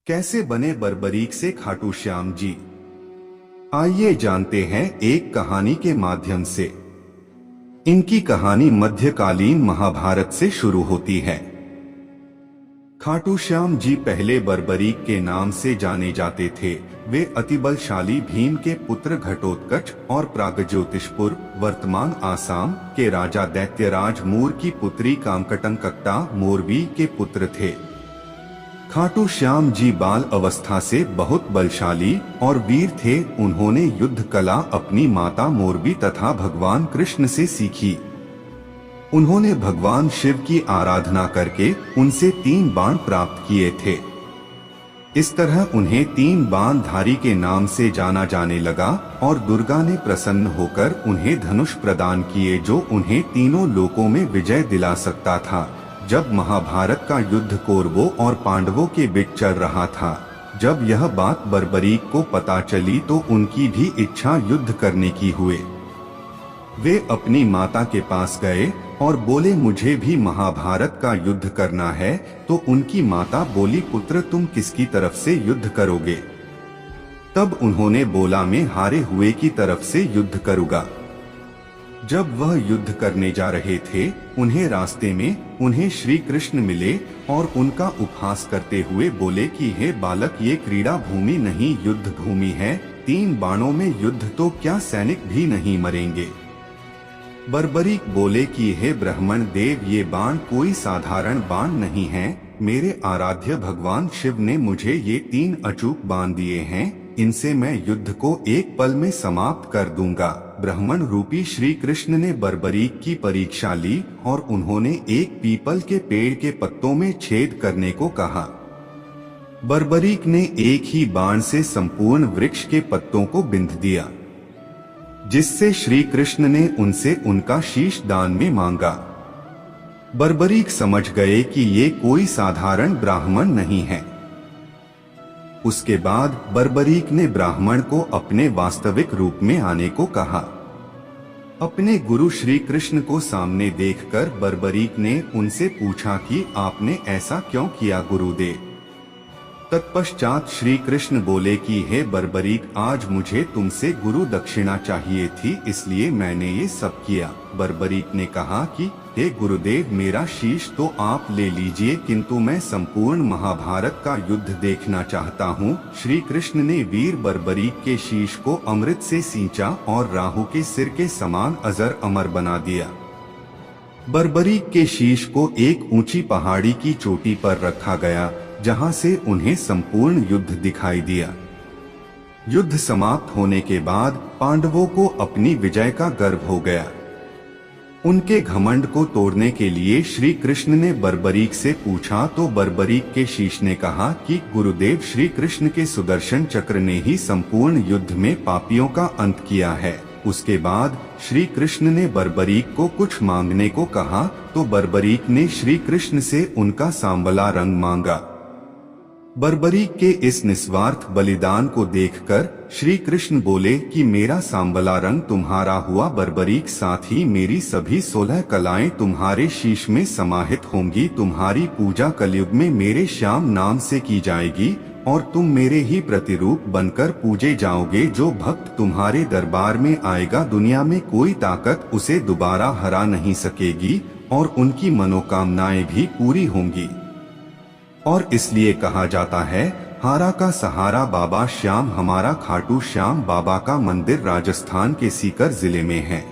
कैसे बने बर्बरीक से खाटू श्याम जी? आइए जानते हैं एक कहानी के माध्यम से। इनकी कहानी मध्यकालीन महाभारत से शुरू होती है। खाटू श्याम जी पहले बर्बरीक के नाम से जाने जाते थे। वे अति बलशाली भीम के पुत्र घटोत्कच और प्रागज्योतिषपुर वर्तमान आसाम के राजा दैत्यराज मूर की पुत्री कामकटंकट्टा मोरबी के पुत्र थे। खाटू श्याम जी बाल अवस्था से बहुत बलशाली और वीर थे। उन्होंने युद्ध कला अपनी माता मोरबी तथा भगवान कृष्ण से सीखी। उन्होंने भगवान शिव की आराधना करके उनसे 3 बाण प्राप्त किए थे। इस तरह उन्हें 3 बाण धारी के नाम से जाना जाने लगा और दुर्गा ने प्रसन्न होकर उन्हें धनुष प्रदान किए जो उन्हें तीनों लोकों में विजय दिला सकता था। जब महाभारत का युद्ध कौरवों और पांडवों के बीच चल रहा था, जब यह बात बर्बरीक को पता चली तो उनकी भी इच्छा युद्ध करने की हुए। वे अपनी माता के पास गए और बोले, मुझे भी महाभारत का युद्ध करना है। तो उनकी माता बोली, पुत्र तुम किसकी तरफ से युद्ध करोगे? तब उन्होंने बोला, मैं हारे हुए की तरफ से युद्ध करूंगा। जब वह युद्ध करने जा रहे थे, उन्हें रास्ते में उन्हें श्री कृष्ण मिले और उनका उपहास करते हुए बोले कि हे बालक, ये क्रीड़ा भूमि नहीं युद्ध भूमि है। 3 बाणों में युद्ध तो क्या सैनिक भी नहीं मरेंगे? बर्बरीक बोले कि हे ब्राह्मण देव, ये बाण कोई साधारण बाण नहीं है। मेरे आराध्य भगवान शिव ने मुझे ये 3 अचूक बाण दिए हैं। इनसे मैं युद्ध को एक पल में समाप्त कर दूंगा। ब्राह्मण रूपी श्री कृष्ण ने बर्बरीक की परीक्षा ली और उन्होंने एक पीपल के पेड़ के पत्तों में छेद करने को कहा। बर्बरीक ने एक ही बाण से संपूर्ण वृक्ष के पत्तों को बिंध दिया, जिससे श्री कृष्ण ने उनसे उनका शीश दान में मांगा। बर्बरीक समझ गए कि ये कोई साधारण ब्राह्मण नहीं है। उसके बाद बर्बरीक ने ब्राह्मण को अपने वास्तविक रूप में आने को कहा। अपने गुरु श्री कृष्ण को सामने देखकर बर्बरीक ने उनसे पूछा कि आपने ऐसा क्यों किया गुरुदेव? तत्पश्चात श्री कृष्ण बोले कि हे बर्बरीक, आज मुझे तुमसे गुरु दक्षिणा चाहिए थी, इसलिए मैंने ये सब किया। बर्बरीक ने कहा कि हे गुरुदेव, मेरा शीश तो आप ले लीजिए, किंतु मैं संपूर्ण महाभारत का युद्ध देखना चाहता हूँ। श्री कृष्ण ने वीर बर्बरीक के शीश को अमृत से सींचा और राहु के सिर के समान अजर अमर बना दिया। बर्बरीक के शीश को एक ऊंची पहाड़ी की चोटी पर रखा गया, जहां से उन्हें संपूर्ण युद्ध दिखाई दिया। युद्ध समाप्त होने के बाद पांडवों को अपनी विजय का गर्व हो गया। उनके घमंड को तोड़ने के लिए श्री कृष्ण ने बर्बरीक से पूछा तो बर्बरीक के शीश ने कहा कि गुरुदेव, श्री कृष्ण के सुदर्शन चक्र ने ही संपूर्ण युद्ध में पापियों का अंत किया है। उसके बाद श्री कृष्ण ने बर्बरीक को कुछ मांगने को कहा तो बर्बरीक ने श्री कृष्ण से उनका सांवला रंग मांगा। बर्बरीक के इस निस्वार्थ बलिदान को देखकर श्री कृष्ण बोले कि मेरा सांवला रंग तुम्हारा हुआ बर्बरीक, साथ ही मेरी सभी 16 कलाएं तुम्हारे शीश में समाहित होंगी। तुम्हारी पूजा कलयुग में मेरे श्याम नाम से की जाएगी और तुम मेरे ही प्रतिरूप बनकर पूजे जाओगे। जो भक्त तुम्हारे दरबार में आएगा, दुनिया में कोई ताकत उसे दोबारा हरा नहीं सकेगी और उनकी मनोकामनाएं भी पूरी होंगी। और इसलिए कहा जाता है, हारा का सहारा बाबा श्याम। हमारा खाटू श्याम बाबा का मंदिर राजस्थान के सीकर जिले में है।